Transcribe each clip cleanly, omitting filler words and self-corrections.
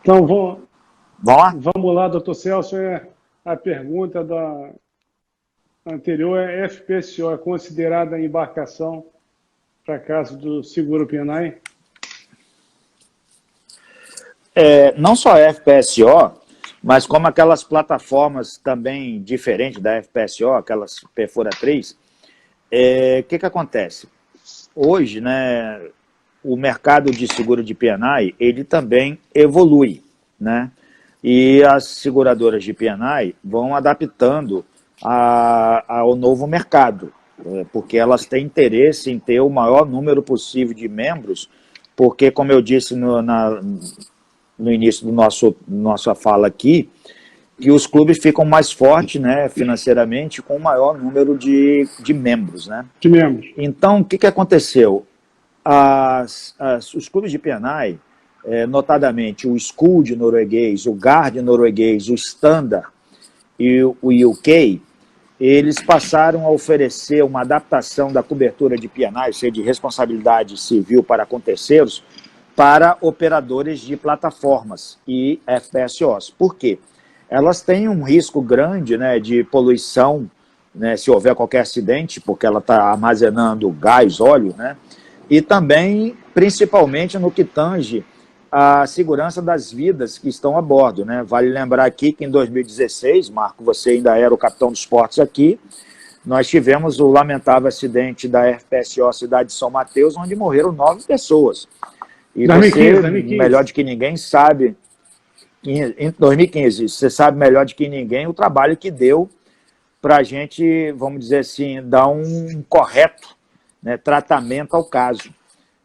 Então, Vamos lá? vamos lá, doutor Celso. A pergunta da anterior é: FPSO é considerada embarcação para caso do seguro P&I? Não só a FPSO, mas como aquelas plataformas também diferentes da FPSO, aquelas perfuratriz, o que acontece? Hoje, né, o mercado de seguro de P&I, ele também evolui, né? E as seguradoras de P&I vão adaptando ao novo mercado, porque elas têm interesse em ter o maior número possível de membros, porque, como eu disse no início do nossa fala aqui, que os clubes ficam mais fortes, né, financeiramente, com o maior número de membros, né? De membros. Então, o que aconteceu? Os clubes de P&I, notadamente o Skuld norueguês, o Gard norueguês, o Standard e o UK, eles passaram a oferecer uma adaptação da cobertura de P&I, seja de responsabilidade civil para com terceiros, para operadores de plataformas e FPSOs. Por quê? Elas têm um risco grande, né, de poluição, né, se houver qualquer acidente, porque ela está armazenando gás, óleo, né, e também, principalmente, no que tange a segurança das vidas que estão a bordo, né. Vale lembrar aqui que em 2016, Marco, você ainda era o capitão dos portos aqui, nós tivemos o lamentável acidente da FPSO Cidade de São Mateus, onde morreram 9 pessoas. E 2015, você, 2015. melhor do que ninguém, sabe, em 2015, você sabe melhor do que ninguém o trabalho que deu para a gente, vamos dizer assim, dar um correto, né, tratamento ao caso.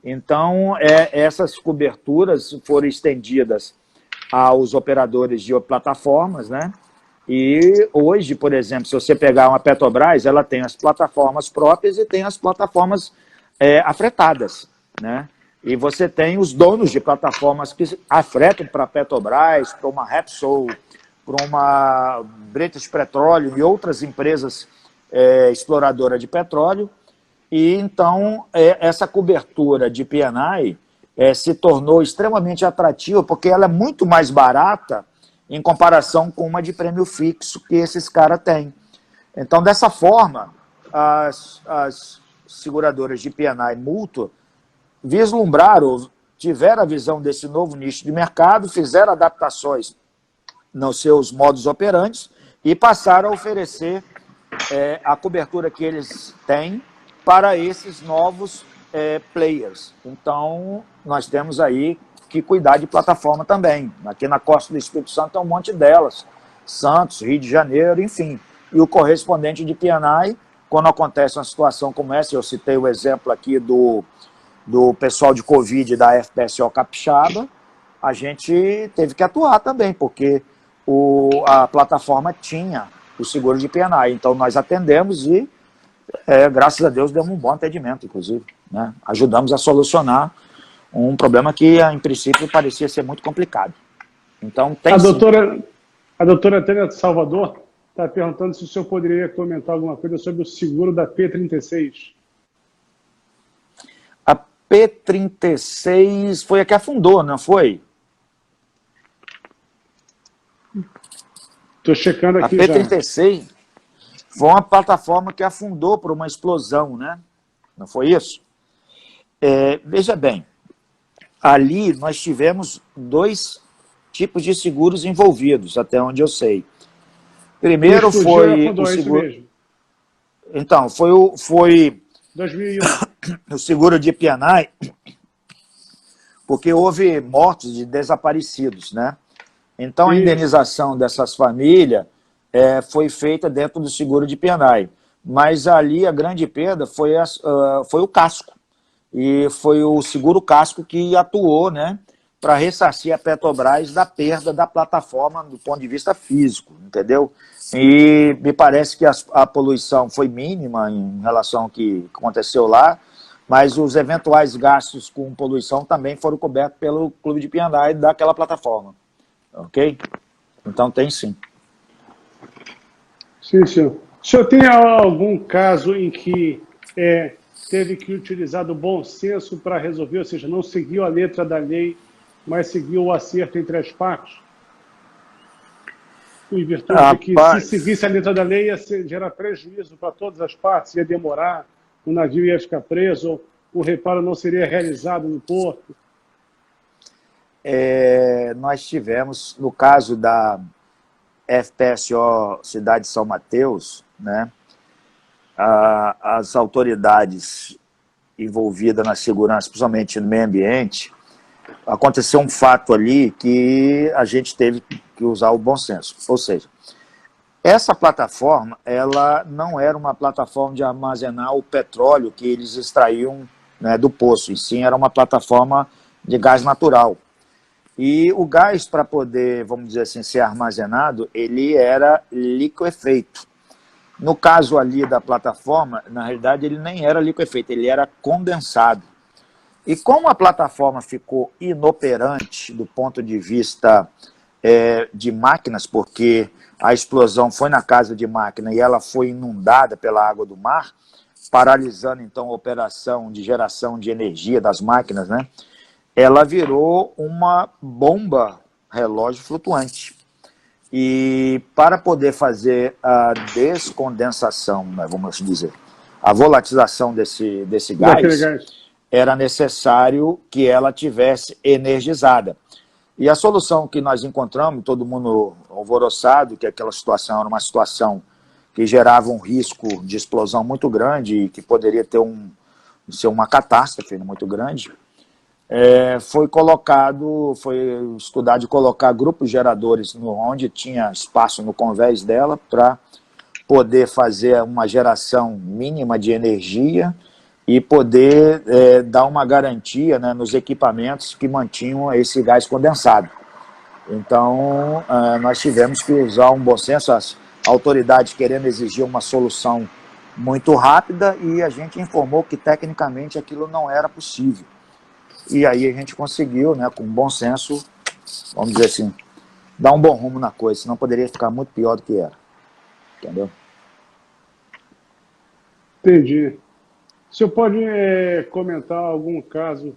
Então, essas coberturas foram estendidas aos operadores de plataformas, né? E hoje, por exemplo, se você pegar uma Petrobras, ela tem as plataformas próprias e tem as plataformas afretadas, né? E você tem os donos de plataformas que afretam para a Petrobras, para uma Repsol, para uma British Petroleum e outras empresas exploradoras de petróleo. E então essa cobertura de P&I se tornou extremamente atrativa porque ela é muito mais barata em comparação com uma de prêmio fixo que esses caras têm. Então, dessa forma, as seguradoras de P&I mútua vislumbraram, tiveram a visão desse novo nicho de mercado, fizeram adaptações nos seus modos operantes e passaram a oferecer a cobertura que eles têm para esses novos players. Então, nós temos aí que cuidar de plataforma também. Aqui na costa do Espírito Santo tem um monte delas. Santos, Rio de Janeiro, enfim. E o correspondente de P&I, quando acontece uma situação como essa, eu citei o exemplo aqui do pessoal de Covid da FPSO Capixaba, a gente teve que atuar também, porque a plataforma tinha o seguro de P&I. Então, nós atendemos e, graças a Deus, demos um bom atendimento, inclusive, né? Ajudamos a solucionar um problema que, em princípio, parecia ser muito complicado. Então, tem a sim. doutora Tânia de Salvador está perguntando se o senhor poderia comentar alguma coisa sobre o seguro da P36. A P36 foi a que afundou, não foi? Estou checando aqui já. A P36 foi uma plataforma que afundou por uma explosão, né? Não foi isso? Veja bem, ali nós tivemos 2 tipos de seguros envolvidos, até onde eu sei. Primeiro foi o seguro... Mesmo. Então, foi 2001. O seguro de P&I, porque houve mortos de desaparecidos, né? Então, a indenização dessas famílias foi feita dentro do seguro de P&I. Mas ali a grande perda foi o casco. E foi o seguro casco que atuou, né, para ressarcir a Petrobras da perda da plataforma do ponto de vista físico, entendeu? E me parece que a poluição foi mínima em relação ao que aconteceu lá, mas os eventuais gastos com poluição também foram cobertos pelo clube de P&I daquela plataforma. Ok? Então tem sim. Sim, senhor. O senhor tem algum caso em que teve que utilizar do bom senso para resolver, ou seja, não seguiu a letra da lei mas seguiu o acerto entre as partes, em virtude de que, se seguisse a letra da lei, ia gerar prejuízo para todas as partes, ia demorar, o navio ia ficar preso, o reparo não seria realizado no porto. Nós tivemos, no caso da FPSO Cidade de São Mateus, né, as autoridades envolvidas na segurança, principalmente no meio ambiente, aconteceu um fato ali que a gente teve que usar o bom senso. Ou seja, essa plataforma, ela não era uma plataforma de armazenar o petróleo que eles extraíam, né, do poço, e sim era uma plataforma de gás natural. E o gás, para poder, vamos dizer assim, ser armazenado, ele era liquefeito. No caso ali da plataforma, na realidade, ele nem era liquefeito, ele era condensado. E como a plataforma ficou inoperante do ponto de vista de máquinas, porque a explosão foi na casa de máquina e ela foi inundada pela água do mar, paralisando então a operação de geração de energia das máquinas, né? Ela virou uma bomba relógio flutuante. E para poder fazer a descondensação, né, vamos dizer, a volatilização desse gás, era necessário que ela tivesse energizada. E a solução que nós encontramos, todo mundo alvoroçado, que aquela situação era uma situação que gerava um risco de explosão muito grande e que poderia ser uma catástrofe muito grande, foi estudado de colocar grupos geradores onde tinha espaço no convés dela para poder fazer uma geração mínima de energia e poder dar uma garantia, né, nos equipamentos que mantinham esse gás condensado. Então, nós tivemos que usar um bom senso, as autoridades querendo exigir uma solução muito rápida, e a gente informou que tecnicamente aquilo não era possível. E aí a gente conseguiu, né, com bom senso, vamos dizer assim, dar um bom rumo na coisa, senão poderia ficar muito pior do que era. Entendeu? Entendi. O senhor pode comentar algum caso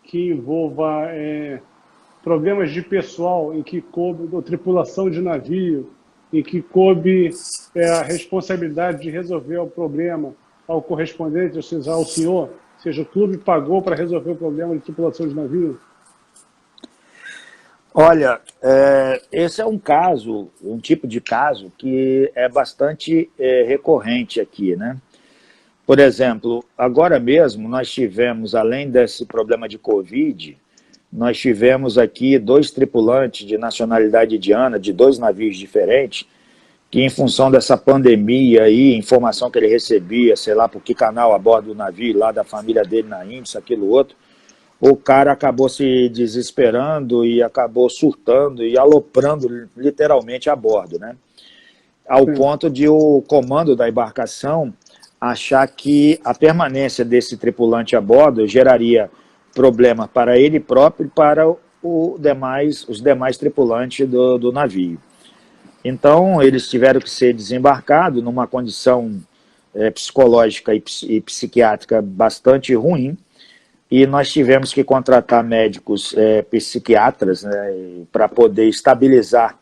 que envolva problemas de pessoal, em que coube, ou tripulação de navio, em que coube a responsabilidade de resolver o problema ao correspondente, ou seja, ao senhor? Ou seja, o clube pagou para resolver o problema de tripulação de navio? Olha, esse é um caso, um tipo de caso que é bastante recorrente aqui, né? Por exemplo, agora mesmo nós tivemos, além desse problema de Covid, nós tivemos aqui 2 tripulantes de nacionalidade indiana, de 2 navios diferentes, que em função dessa pandemia aí, informação que ele recebia, sei lá por que canal a bordo do navio, lá da família dele na Índia, isso, aquilo, outro, o cara acabou se desesperando e acabou surtando e aloprando literalmente a bordo, né? Ao ponto de o comando da embarcação achar que a permanência desse tripulante a bordo geraria problema para ele próprio e para os demais tripulantes do navio. Então, eles tiveram que ser desembarcados numa condição psicológica e psiquiátrica bastante ruim, e nós tivemos que contratar médicos psiquiatras, né, para poder estabilizar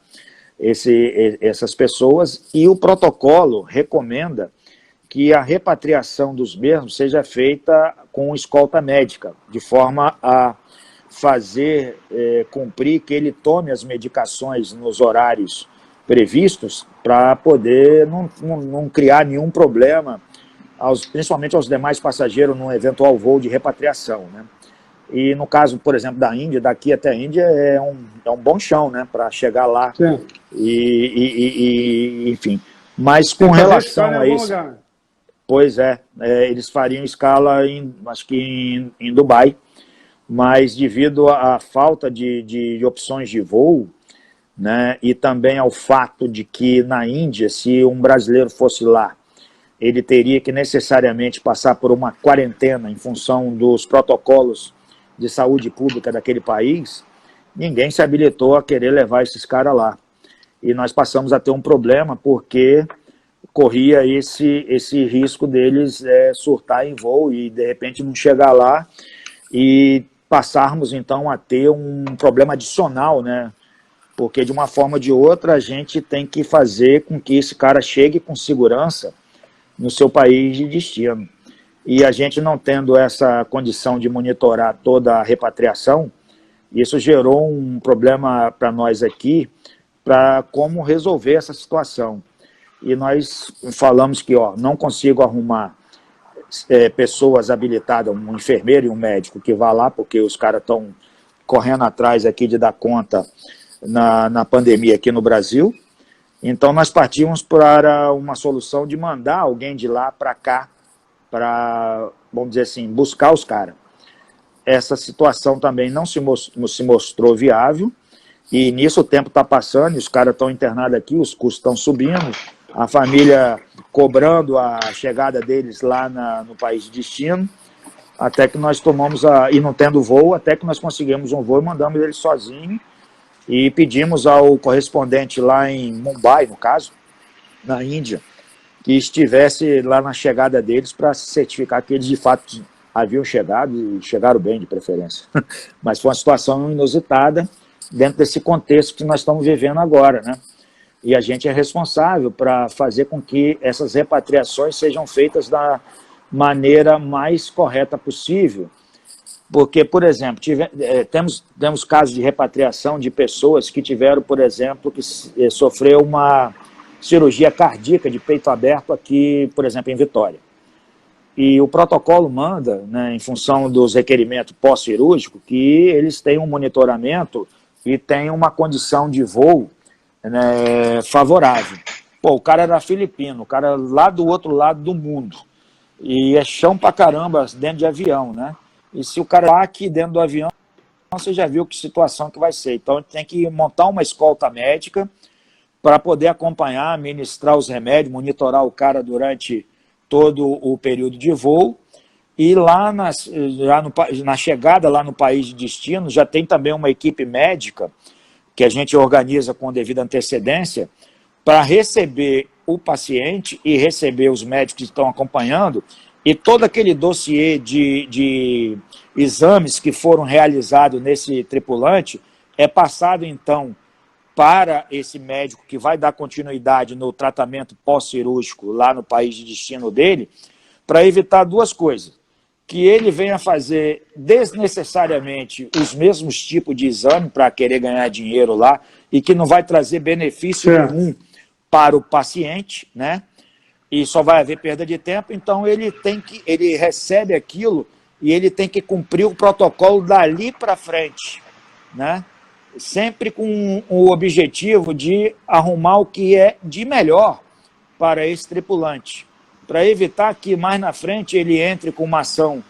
essas pessoas, e o protocolo recomenda que a repatriação dos mesmos seja feita com escolta médica, de forma a fazer cumprir que ele tome as medicações nos horários previstos, para poder não criar nenhum problema, principalmente aos demais passageiros, num eventual voo de repatriação, né? E no caso, por exemplo, da Índia, daqui até a Índia é um bom chão, né, para chegar lá. Enfim. Mas com relação a isso... Pois eles fariam escala, acho que em Dubai, mas devido à falta de opções de voo, né, e também ao fato de que na Índia, se um brasileiro fosse lá, ele teria que necessariamente passar por uma quarentena em função dos protocolos de saúde pública daquele país, ninguém se habilitou a querer levar esses caras lá. E nós passamos a ter um problema, porque corria esse risco deles surtar em voo e de repente não chegar lá e passarmos, então, a ter um problema adicional, né? Porque, de uma forma ou de outra, a gente tem que fazer com que esse cara chegue com segurança no seu país de destino. E a gente não tendo essa condição de monitorar toda a repatriação, isso gerou um problema para nós aqui, para como resolver essa situação. E nós falamos que não consigo arrumar pessoas habilitadas, um enfermeiro e um médico que vá lá, porque os caras estão correndo atrás aqui de dar conta na pandemia aqui no Brasil. Então nós partimos para uma solução de mandar alguém de lá para cá, para, vamos dizer assim, buscar os caras. Essa situação também não se mostrou viável, e nisso o tempo está passando, os caras estão internados aqui, os custos estão subindo, a família cobrando a chegada deles lá no país de destino, até que nós tomamos, e não tendo voo, até que nós conseguimos um voo e mandamos eles sozinhos, e pedimos ao correspondente lá em Mumbai, no caso, na Índia, que estivesse lá na chegada deles para certificar que eles de fato haviam chegado e chegaram bem, de preferência. Mas foi uma situação inusitada dentro desse contexto que nós estamos vivendo agora, né? E a gente é responsável para fazer com que essas repatriações sejam feitas da maneira mais correta possível. Porque, por exemplo, temos casos de repatriação de pessoas que tiveram, por exemplo, que sofreu uma cirurgia cardíaca de peito aberto aqui, por exemplo, em Vitória. E o protocolo manda, né, em função dos requerimentos pós-cirúrgicos, que eles tenham um monitoramento e tenham uma condição de voo, né, favorável. Pô, o cara era filipino, o cara lá do outro lado do mundo. E é chão pra caramba dentro de avião, né? E se o cara lá aqui dentro do avião, você já viu que situação que vai ser. Então, tem que montar uma escolta médica para poder acompanhar, ministrar os remédios, monitorar o cara durante todo o período de voo. E lá na chegada lá no país de destino, já tem também uma equipe médica que a gente organiza com devida antecedência para receber o paciente e receber os médicos que estão acompanhando, e todo aquele dossiê de exames que foram realizados nesse tripulante é passado, então, para esse médico que vai dar continuidade no tratamento pós-cirúrgico lá no país de destino dele, para evitar duas coisas: que ele venha fazer desnecessariamente os mesmos tipos de exame para querer ganhar dinheiro lá, e que não vai trazer benefício nenhum para o paciente, né? E só vai haver perda de tempo. Então ele recebe aquilo e ele tem que cumprir o protocolo dali para frente, né? Sempre com o objetivo de arrumar o que é de melhor para esse tripulante, para evitar que mais na frente ele entre com uma ação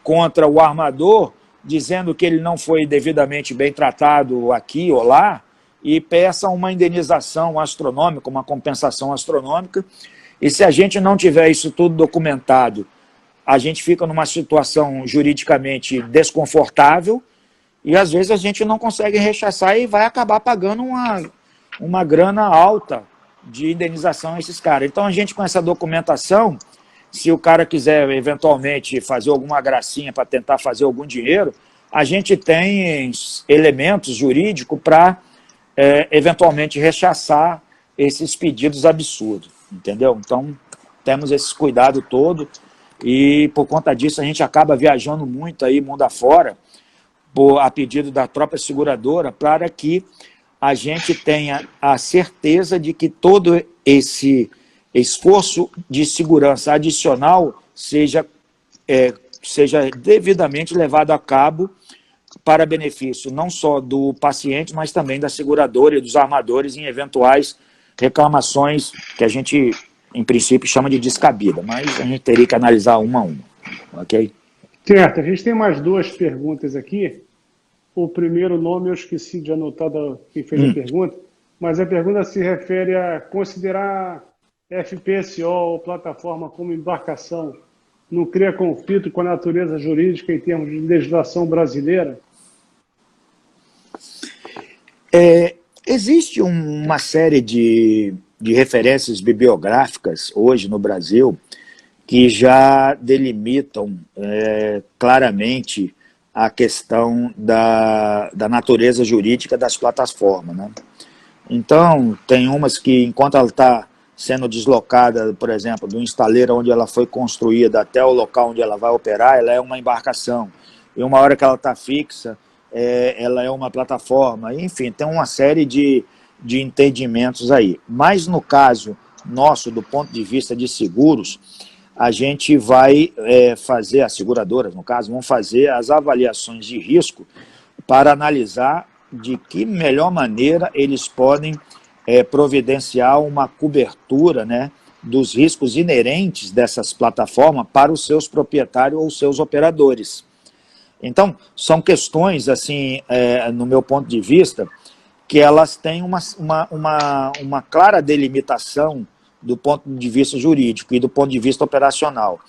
contra o armador, dizendo que ele não foi devidamente bem tratado aqui ou lá, e peça uma indenização astronômica, uma compensação astronômica. E se a gente não tiver isso tudo documentado, a gente fica numa situação juridicamente desconfortável, e às vezes a gente não consegue rechaçar e vai acabar pagando uma grana alta de indenização a esses caras. Então a gente, com essa documentação, se o cara quiser eventualmente fazer alguma gracinha para tentar fazer algum dinheiro, a gente tem elementos jurídicos para eventualmente rechaçar esses pedidos absurdos, entendeu? Então temos esse cuidado todo, e por conta disso a gente acaba viajando muito aí mundo afora, a pedido da própria seguradora, para que a gente tenha a certeza de que todo esse esforço de segurança adicional seja devidamente levado a cabo para benefício não só do paciente, mas também da seguradora e dos armadores em eventuais reclamações que a gente, em princípio, chama de descabida, mas a gente teria que analisar uma a uma, ok? Certo, a gente tem mais duas perguntas aqui. O primeiro nome eu esqueci de anotar quem fez a pergunta, mas a pergunta se refere a considerar FPSO ou plataforma como embarcação não cria conflito com a natureza jurídica em termos de legislação brasileira? Existe uma série de referências bibliográficas hoje no Brasil que já delimitam claramente a questão da natureza jurídica das plataformas, né? Então, tem umas que, enquanto ela está sendo deslocada, por exemplo, do estaleiro onde ela foi construída até o local onde ela vai operar, ela é uma embarcação. E uma hora que ela está fixa, ela é uma plataforma. Enfim, tem uma série de entendimentos aí. Mas no caso nosso, do ponto de vista de seguros, a gente vai fazer, as seguradoras, no caso, vão fazer as avaliações de risco para analisar de que melhor maneira eles podem providenciar uma cobertura, né, dos riscos inerentes dessas plataformas para os seus proprietários ou seus operadores. Então, são questões, assim, no meu ponto de vista, que elas têm uma clara delimitação do ponto de vista jurídico e do ponto de vista operacional.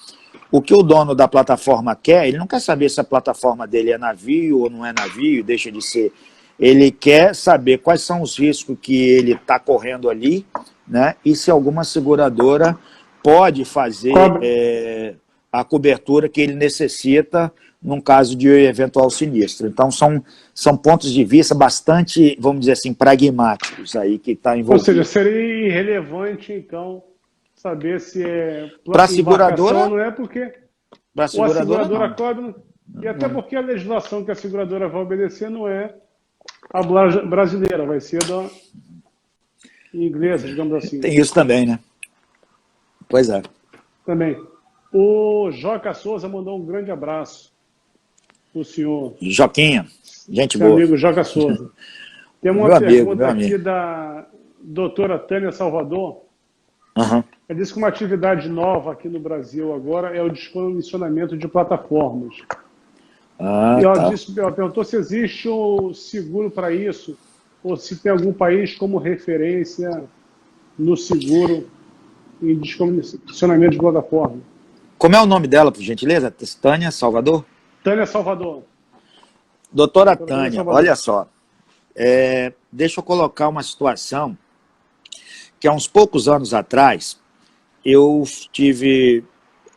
O que o dono da plataforma quer, ele não quer saber se a plataforma dele é navio ou não é navio, deixa de ser. Ele quer saber quais são os riscos que ele está correndo ali, né? E se alguma seguradora pode fazer a cobertura que ele necessita num caso de eventual sinistro. Então, são pontos de vista bastante, vamos dizer assim, pragmáticos aí que está envolvido. Ou seja, seria irrelevante, então, saber se é para a seguradora, não é, porque a seguradora cobre, e até porque a legislação que a seguradora vai obedecer não é a brasileira, vai ser da inglesa, digamos assim. Tem isso também, né? Pois é. Também. O Joca Souza mandou um grande abraço para o senhor. Joquinha, gente Meu boa. amigo Joca Souza. Tem uma pergunta aqui da doutora Tânia Salvador. Uhum. Ela disse que uma atividade nova aqui no Brasil agora é o descomissionamento de plataformas. E ela perguntou se existe um seguro para isso, ou se tem algum país como referência no seguro em descomissionamento de plataforma. Como é o nome dela, por gentileza? Tânia Salvador? Tânia Salvador. Doutora Tânia, olha só, deixa eu colocar uma situação que há uns poucos anos atrás eu tive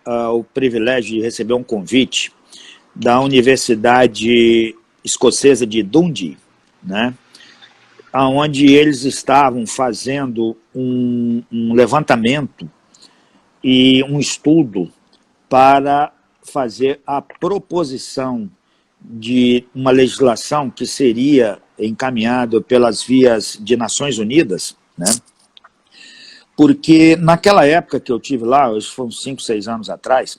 o privilégio de receber um convite da Universidade Escocesa de Dundee, né, onde eles estavam fazendo um levantamento e um estudo para fazer a proposição de uma legislação que seria encaminhada pelas vias de Nações Unidas, né? Porque naquela época que eu tive lá, hoje foram 5, 6 anos atrás,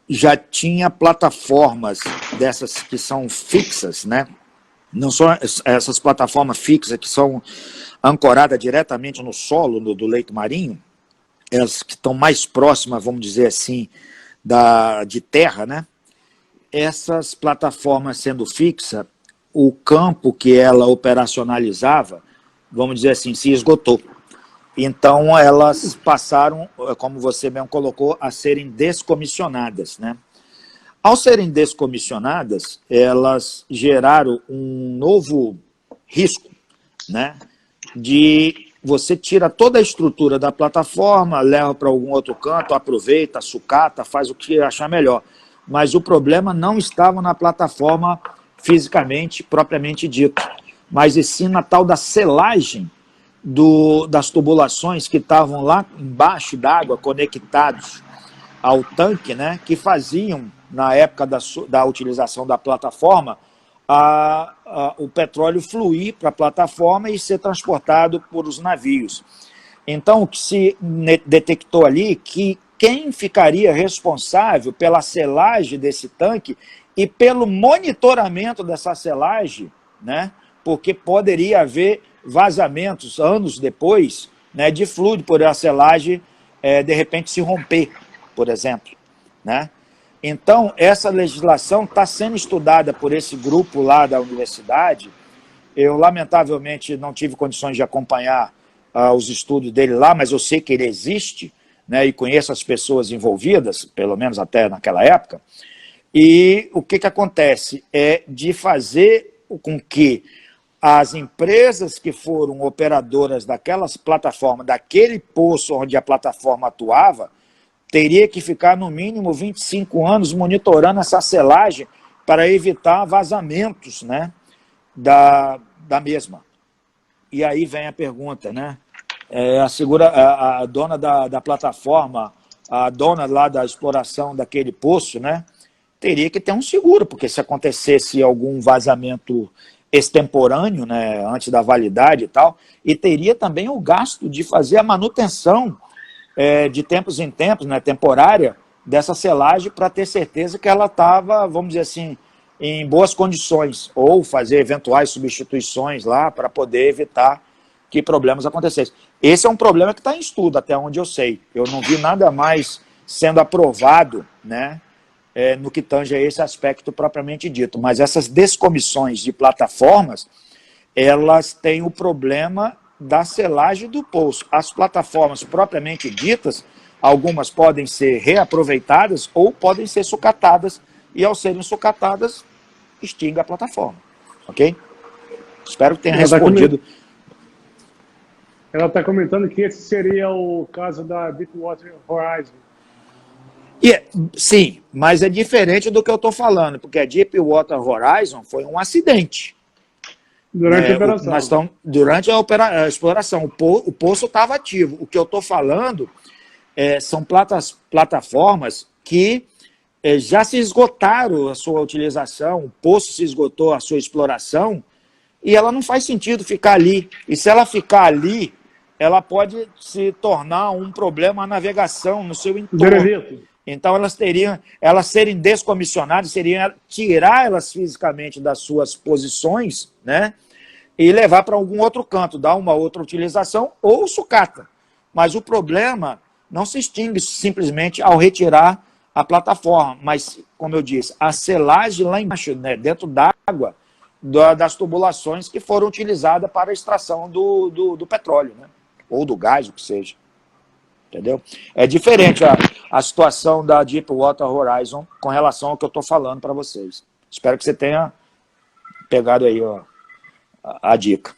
já tinha plataformas dessas que são fixas, né? Não são essas plataformas fixas que são ancoradas diretamente no solo do leito marinho, elas que estão mais próximas, vamos dizer assim, de terra, né? Essas plataformas sendo fixas, o campo que ela operacionalizava, vamos dizer assim, se esgotou. Então, elas passaram, como você mesmo colocou, a serem descomissionadas, né? Ao serem descomissionadas, elas geraram um novo risco, né? De você tira toda a estrutura da plataforma, leva para algum outro canto, aproveita, sucata, faz o que achar melhor. Mas o problema não estava na plataforma fisicamente, propriamente dito, mas e sim na tal da selagem das tubulações que estavam lá embaixo d'água, conectados ao tanque, né, que faziam, na época da utilização da plataforma, o petróleo fluir para a plataforma e ser transportado por os navios. Então, o que se detectou ali que quem ficaria responsável pela selagem desse tanque e pelo monitoramento dessa selagem, né, porque poderia haver vazamentos anos depois, né, de fluido por a selagem, de repente se romper, por exemplo, né? Então, essa legislação está sendo estudada por esse grupo lá da universidade. Eu, lamentavelmente, não tive condições de acompanhar os estudos dele lá, mas eu sei que ele existe, né, e conheço as pessoas envolvidas, pelo menos até naquela época. E o que acontece é de fazer com que as empresas que foram operadoras daquelas plataformas, daquele poço onde a plataforma atuava, teria que ficar no mínimo 25 anos monitorando essa selagem para evitar vazamentos, né, da mesma. E aí vem a pergunta, né? A dona da plataforma, a dona lá da exploração daquele poço, né, teria que ter um seguro, porque se acontecesse algum vazamento extemporâneo, né, antes da validade e tal, e teria também o gasto de fazer a manutenção de tempos em tempos, né, temporária, dessa selagem para ter certeza que ela estava, vamos dizer assim, em boas condições, ou fazer eventuais substituições lá para poder evitar que problemas acontecessem. Esse é um problema que está em estudo, até onde eu sei. Eu não vi nada mais sendo aprovado, né, no que tange a esse aspecto propriamente dito. Mas essas descomissões de plataformas, elas têm o problema da selagem do poço. As plataformas propriamente ditas, algumas podem ser reaproveitadas ou podem ser sucatadas, e ao serem sucatadas, extingue a plataforma. Ok? Espero que tenha respondido. Ela está comentando que esse seria o caso da Deepwater Horizon. Sim, mas é diferente do que eu estou falando, porque a Deepwater Horizon foi um acidente. Durante a operação. Durante a exploração. O poço estava ativo. O que eu estou falando são plataformas que já se esgotaram a sua utilização, o poço se esgotou a sua exploração, e ela não faz sentido ficar ali. E se ela ficar ali, ela pode se tornar um problema à navegação no seu entorno. Então, elas serem descomissionadas, seria tirar elas fisicamente das suas posições, né, e levar para algum outro canto, dar uma outra utilização ou sucata. Mas o problema não se extingue simplesmente ao retirar a plataforma, mas, como eu disse, a selagem lá embaixo, né, dentro d'água, das tubulações que foram utilizadas para a extração do petróleo, né, ou do gás, o que seja. Entendeu? É diferente a situação da Deepwater Horizon com relação ao que eu estou falando para vocês. Espero que você tenha pegado aí a dica.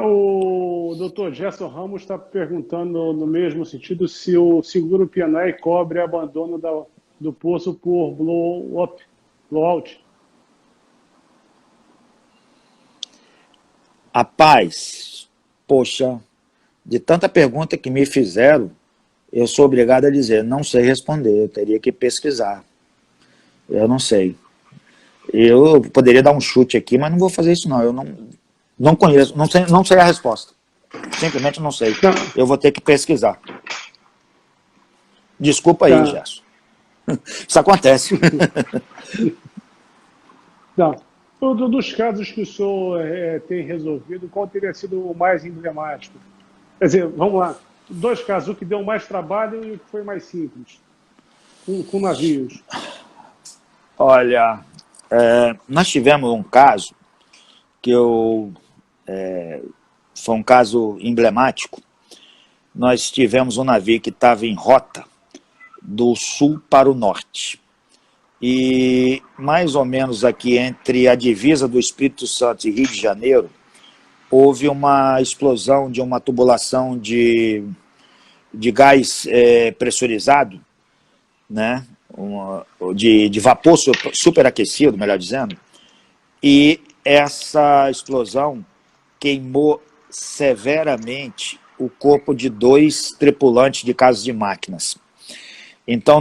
O doutor Gerson Ramos está perguntando no mesmo sentido se o seguro P&I cobre abandono do poço por blowout. Rapaz, poxa, de tanta pergunta que me fizeram, eu sou obrigado a dizer, não sei responder, eu teria que pesquisar. Eu não sei. Eu poderia dar um chute aqui, mas não vou fazer isso não. Eu não conheço, não sei a resposta. Simplesmente não sei. Eu vou ter que pesquisar. Desculpa aí, Gerson. Isso acontece. Não. Dos casos que o senhor tem resolvido, qual teria sido o mais emblemático? Quer dizer, vamos lá. 2 casos, o que deu mais trabalho e o que foi mais simples, com navios. Olha, nós tivemos um caso que foi um caso emblemático. Nós tivemos um navio que estava em rota do sul para o norte. E mais ou menos aqui entre a divisa do Espírito Santo e Rio de Janeiro, houve uma explosão de uma tubulação de gás pressurizado, né? De vapor superaquecido, melhor dizendo, e essa explosão queimou severamente o corpo de 2 tripulantes de casa de máquinas. Então,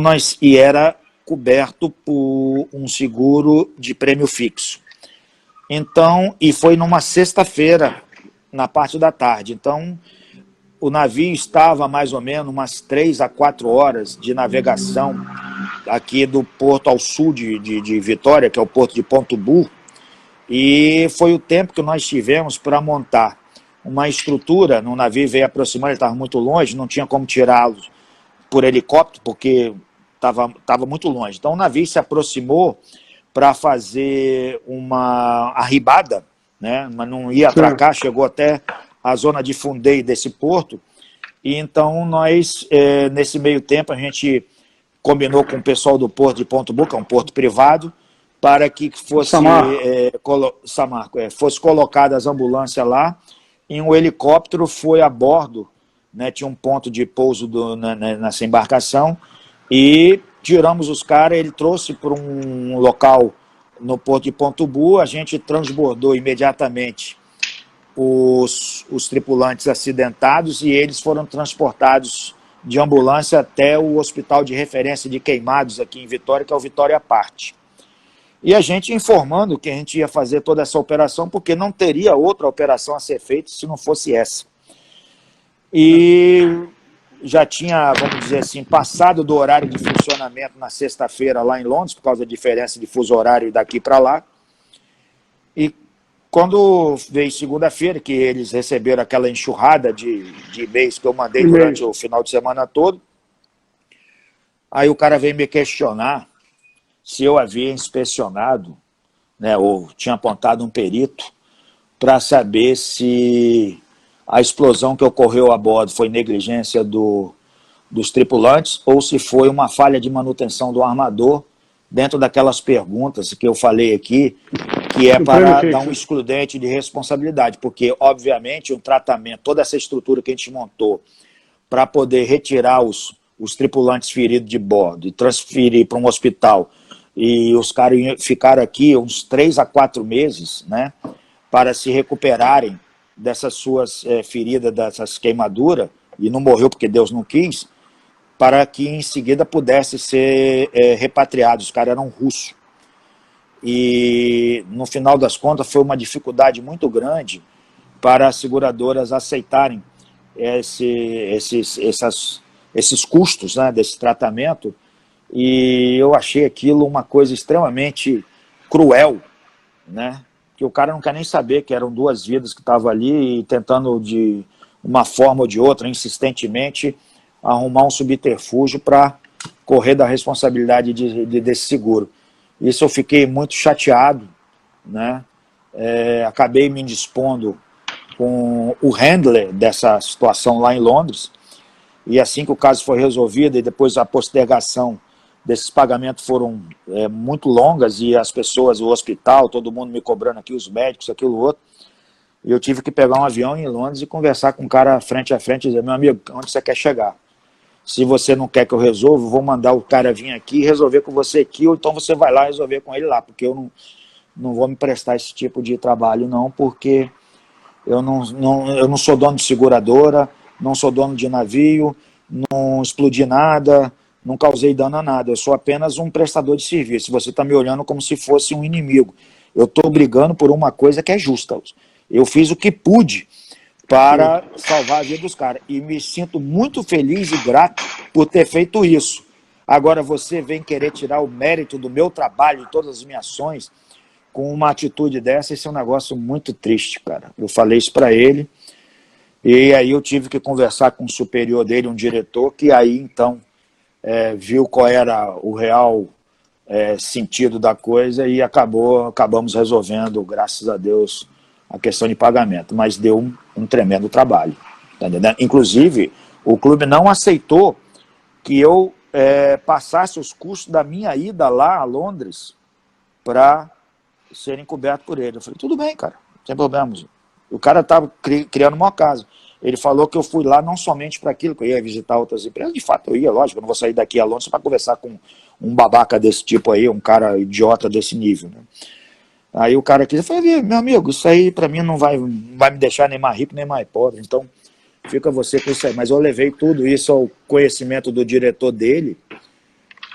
era coberto por um seguro de prêmio fixo. Então, e foi numa sexta-feira, na parte da tarde. Então, o navio estava mais ou menos umas 3 a 4 horas de navegação aqui do porto ao sul de Vitória, que é o porto de Ponto Burro, e foi o tempo que nós tivemos para montar uma estrutura. No navio veio aproximando, ele estava muito longe, não tinha como tirá-lo por helicóptero, porque estava muito longe. Então o navio se aproximou para fazer uma arribada, né? Mas não ia atracar, chegou até a zona de fundeio desse porto, e então nós, nesse meio tempo, a gente combinou com o pessoal do porto de Ponto Burro, que é um porto privado, para que fosse, fosse colocada as ambulâncias lá, e um helicóptero foi a bordo, né? Tinha um ponto de pouso nessa embarcação, e tiramos os caras, ele trouxe para um local no Porto de Pontubu, a gente transbordou imediatamente os tripulantes acidentados e eles foram transportados de ambulância até o hospital de referência de queimados aqui em Vitória, que é o Vitória Parte. E a gente informando que a gente ia fazer toda essa operação, porque não teria outra operação a ser feita se não fosse essa. E já tinha, vamos dizer assim, passado do horário de funcionamento na sexta-feira lá em Londres, por causa da diferença de fuso horário daqui para lá. E quando veio segunda-feira, que eles receberam aquela enxurrada de e-mails que eu mandei durante o final de semana todo, aí o cara veio me questionar se eu havia inspecionado, né, ou tinha apontado um perito, para saber se a explosão que ocorreu a bordo foi negligência dos tripulantes ou se foi uma falha de manutenção do armador, dentro daquelas perguntas que eu falei aqui, que é para dar um excludente de responsabilidade, porque, obviamente, o tratamento, toda essa estrutura que a gente montou para poder retirar os tripulantes feridos de bordo e transferir para um hospital, e os caras ficaram aqui uns 3 a 4 meses, né, para se recuperarem dessas suas feridas, dessas queimaduras, e não morreu porque Deus não quis, para que em seguida pudesse ser repatriado. Os caras eram russos. E no final das contas foi uma dificuldade muito grande para as seguradoras aceitarem esses custos, né, desse tratamento, e eu achei aquilo uma coisa extremamente cruel, né, que o cara não quer nem saber que eram 2 vidas que estavam ali e tentando de uma forma ou de outra, insistentemente, arrumar um subterfúgio para correr da responsabilidade desse seguro. Isso eu fiquei muito chateado, né? Acabei me indispondo com o handler dessa situação lá em Londres, e assim que o caso foi resolvido e depois a postergação desses pagamentos foram muito longas, e as pessoas, o hospital, todo mundo me cobrando aqui, os médicos, aquilo outro, e eu tive que pegar um avião em Londres e conversar com o cara frente a frente e dizer: meu amigo, onde você quer chegar? Se você não quer que eu resolva, eu vou mandar o cara vir aqui e resolver com você aqui, ou então você vai lá resolver com ele lá, porque eu não vou me prestar esse tipo de trabalho não, porque eu não sou dono de seguradora, não sou dono de navio, não explodi nada, não causei dano a nada, eu sou apenas um prestador de serviço. Você está me olhando como se fosse um inimigo. Eu estou brigando por uma coisa que é justa. Eu fiz o que pude para salvar a vida dos caras, e me sinto muito feliz e grato por ter feito isso. Agora você vem querer tirar o mérito do meu trabalho, de todas as minhas ações, com uma atitude dessa. Esse é um negócio muito triste, cara. Eu falei isso para ele, e aí eu tive que conversar com o superior dele, um diretor, que aí então viu qual era o real sentido da coisa, e acabamos resolvendo, graças a Deus, a questão de pagamento, mas deu um tremendo trabalho, tá entendendo? Inclusive, o clube não aceitou que eu passasse os custos da minha ida lá a Londres para serem cobertos por ele. Eu falei: tudo bem, cara, sem problemas. O cara estava criando uma casa. Ele falou que eu fui lá não somente para aquilo, que eu ia visitar outras empresas. De fato eu ia, lógico, eu não vou sair daqui a Londres para conversar com um babaca desse tipo aí, um cara idiota desse nível, né? Aí o cara aqui, eu falei: meu amigo, isso aí para mim não vai me deixar nem mais rico nem mais pobre, então fica você com isso aí. Mas eu levei tudo isso ao conhecimento do diretor dele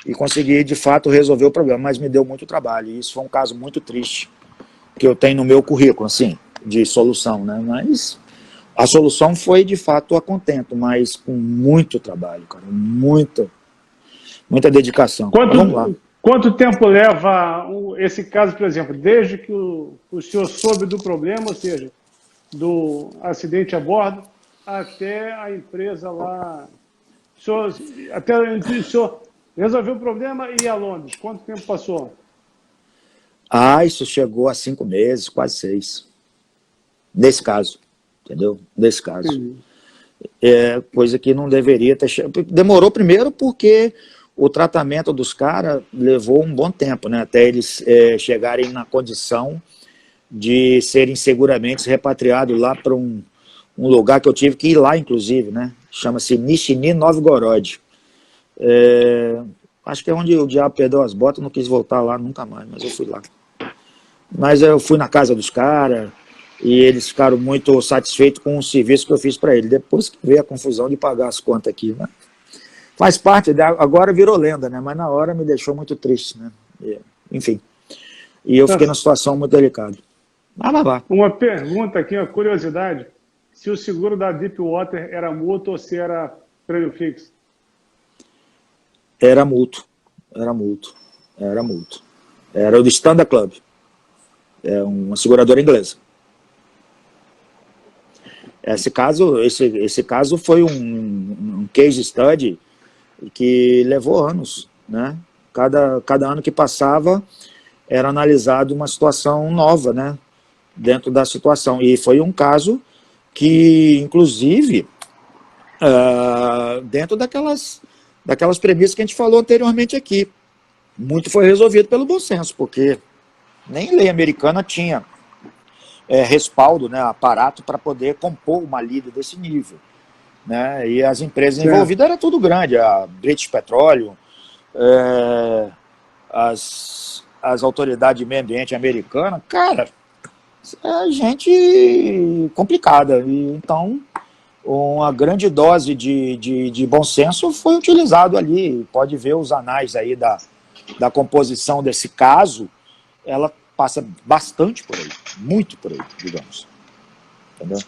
e consegui de fato resolver o problema, mas me deu muito trabalho, e isso foi um caso muito triste que eu tenho no meu currículo, assim, de solução, né? Mas a solução foi de fato a contento, mas com muito trabalho, cara, muita dedicação. Vamos lá. Quanto tempo leva esse caso, por exemplo, desde que o senhor soube do problema, ou seja, do acidente a bordo, até a empresa lá, até o senhor resolveu o problema e ir a Londres? Quanto tempo passou? Isso chegou a 5 meses, quase 6. Nesse caso, entendeu? Nesse caso. Sim. Coisa que não deveria ter chegado. Demorou primeiro porque o tratamento dos caras levou um bom tempo, né, até eles chegarem na condição de serem seguramente repatriados lá para um lugar que eu tive que ir lá, inclusive, né, chama-se Nizhny Novgorod. Acho que é onde o diabo perdeu as botas, não quis voltar lá nunca mais, mas eu fui lá. Mas eu fui na casa dos caras e eles ficaram muito satisfeitos com o serviço que eu fiz para eles. Depois que veio a confusão de pagar as contas aqui, né? Faz parte, agora virou lenda, né? Mas na hora me deixou muito triste, né? Enfim. E eu fiquei numa situação muito delicada. Uma pergunta aqui, uma curiosidade. Se o seguro da Deepwater era mútuo ou se era prêmio fixo? Era mútuo. Era o do Standard Club. É uma seguradora inglesa. Esse caso foi um case study que levou anos, né? Cada ano que passava era analisado uma situação nova, né? Dentro da situação. E foi um caso que, inclusive, dentro daquelas premissas que a gente falou anteriormente aqui, muito foi resolvido pelo bom senso, porque nem lei americana tinha respaldo, né, aparato para poder compor uma lida desse nível, né? E as empresas envolvidas era tudo grande, a British Petroleum, as autoridades de meio ambiente americanas, cara, é gente complicada. E, então, uma grande dose de bom senso foi utilizado ali. Pode ver os anais aí da composição desse caso, ela passa bastante por aí, muito por aí, digamos. Entendeu?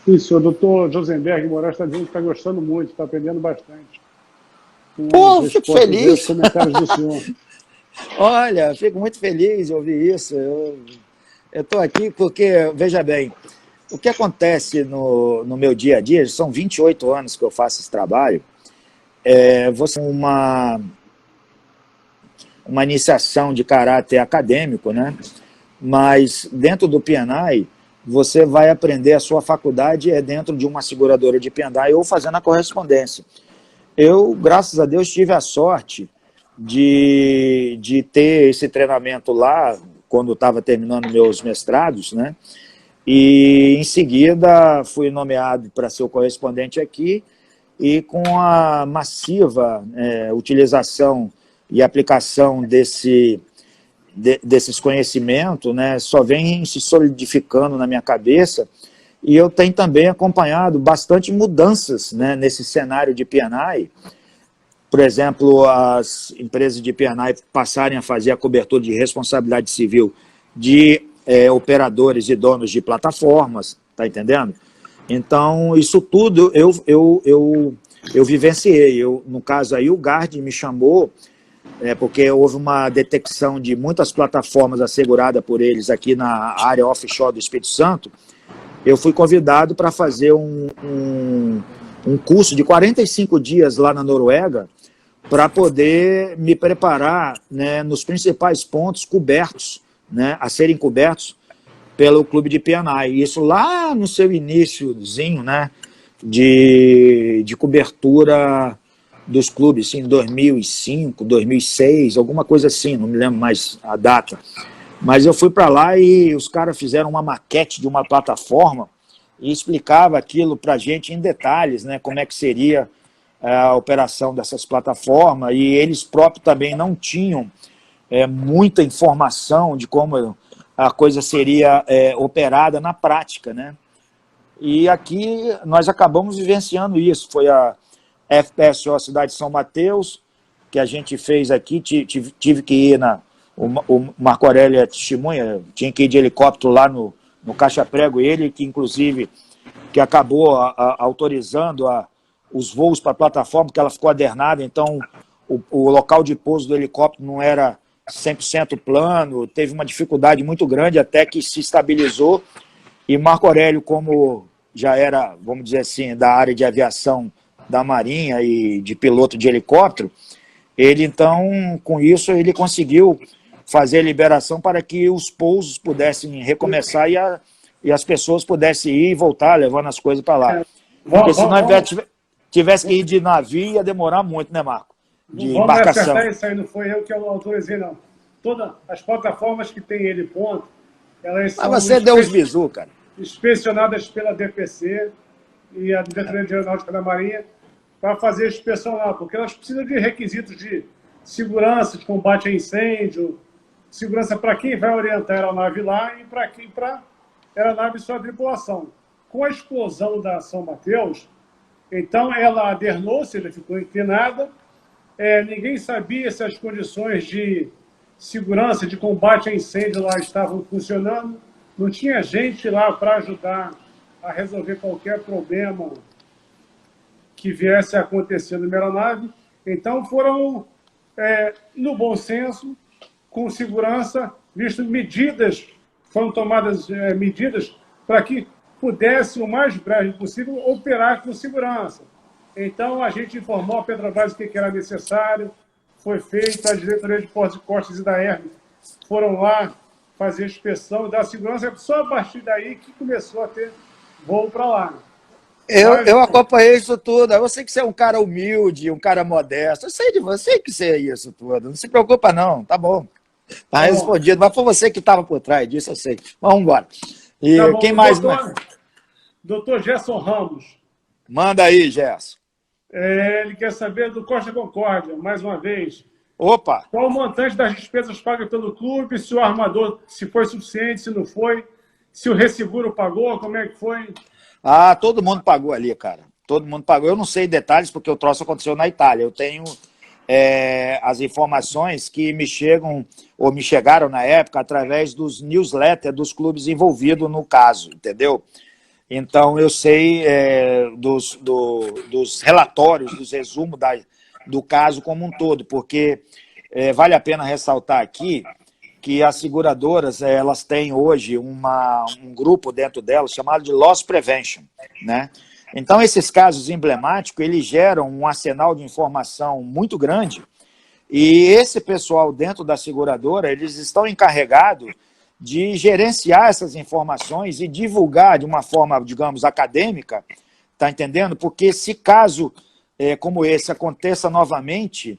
Isso, o doutor Josenberg Moraes está dizendo que está gostando muito, está aprendendo bastante. Pô, fico feliz. Comentários do senhor. Olha, fico muito feliz de ouvir isso. Eu estou aqui porque, veja bem, o que acontece no meu dia a dia, são 28 anos que eu faço esse trabalho, você uma iniciação de caráter acadêmico, né? Mas dentro do P&I, você vai aprender a sua faculdade dentro de uma seguradora de P&I ou fazendo a correspondência. Eu, graças a Deus, tive a sorte de ter esse treinamento lá, quando estava terminando meus mestrados, né? E, em seguida, fui nomeado para ser o correspondente aqui e com a massiva utilização e aplicação desses conhecimentos, né, só vem se solidificando na minha cabeça, e eu tenho também acompanhado bastante mudanças, né, nesse cenário de P&I. Por exemplo, as empresas de P&I passarem a fazer a cobertura de responsabilidade civil de operadores e donos de plataformas, tá entendendo? Então, isso tudo eu vivenciei. No caso aí, o GARD me chamou, porque houve uma detecção de muitas plataformas asseguradas por eles aqui na área offshore do Espírito Santo. Eu fui convidado para fazer um curso de 45 dias lá na Noruega para poder me preparar, né, nos principais pontos cobertos, né, a serem cobertos pelo clube de P&I. Isso lá no seu iniciozinho, né, de cobertura dos clubes, em 2005, 2006, alguma coisa assim, não me lembro mais a data. Mas eu fui para lá e os caras fizeram uma maquete de uma plataforma e explicava aquilo para a gente em detalhes, né, como é que seria a operação dessas plataformas, e eles próprios também não tinham muita informação de como a coisa seria operada na prática, né? E aqui nós acabamos vivenciando isso. Foi a FPSO Cidade de São Mateus, que a gente fez aqui, tive que ir o Marco Aurélio é testemunha, tinha que ir de helicóptero lá no Caixa Prego, ele que inclusive que acabou autorizando os voos para a plataforma, porque ela ficou adernada, então o local de pouso do helicóptero não era 100% plano, teve uma dificuldade muito grande até que se estabilizou, e Marco Aurélio, como já era, vamos dizer assim, da área de aviação da Marinha e de piloto de helicóptero, ele então, com isso, ele conseguiu fazer a liberação para que os pousos pudessem recomeçar e as pessoas pudessem ir e voltar, levando as coisas para lá. Porque se nós tivesse que ir de navio, ia demorar muito, né, Marco? De embarcação. Vamos acertar isso aí, não foi eu que autorizei, não. Todas as plataformas que tem ele ponto, elas são... Mas você deu os bizu, cara. Inspecionadas pela DPC e a Diretoria de Aeronáutica da Marinha, para fazer a inspeção lá, porque elas precisam de requisitos de segurança, de combate a incêndio, segurança para quem vai orientar a aeronave lá e para a aeronave e sua tripulação. Com a explosão da São Mateus, então ela adernou-se, ela ficou inclinada, ninguém sabia se as condições de segurança, de combate a incêndio lá estavam funcionando, não tinha gente lá para ajudar a resolver qualquer problema que viesse a acontecer na aeronave. Então foram, no bom senso, com segurança, visto medidas, foram tomadas medidas para que pudesse, o mais breve possível, operar com segurança. Então, a gente informou a Petrobras o que era necessário, foi feito, a diretoria de Portos e Costas e da ERB foram lá fazer a inspeção e dar segurança. É só a partir daí que começou a ter voo para lá. Eu acompanhei isso tudo. Eu sei que você é um cara humilde, um cara modesto. Eu sei de você que você é isso tudo. Não se preocupa, não. Tá bom. Tá respondido. Mas foi você que estava por trás disso, eu sei. Vamos embora. E tá bom, quem mais? Doutor Gerson Ramos. Manda aí, Gerson. Ele quer saber do Costa Concórdia, mais uma vez. Opa! Qual o montante das despesas pagas pelo clube, se o armador, se foi suficiente, se não foi, se o resseguro pagou, como é que foi? Ah, todo mundo pagou ali, cara. Todo mundo pagou. Eu não sei detalhes, porque o troço aconteceu na Itália. Eu tenho as informações que me chegam, ou me chegaram na época, através dos newsletters dos clubes envolvidos no caso, entendeu? Então, eu sei dos relatórios, dos resumos do caso como um todo, porque vale a pena ressaltar aqui que as seguradoras, elas têm hoje um grupo dentro delas chamado de Loss Prevention, né? Então, esses casos emblemáticos, eles geram um arsenal de informação muito grande e esse pessoal dentro da seguradora, eles estão encarregados de gerenciar essas informações e divulgar de uma forma, digamos, acadêmica, tá entendendo? Porque se caso como esse aconteça novamente,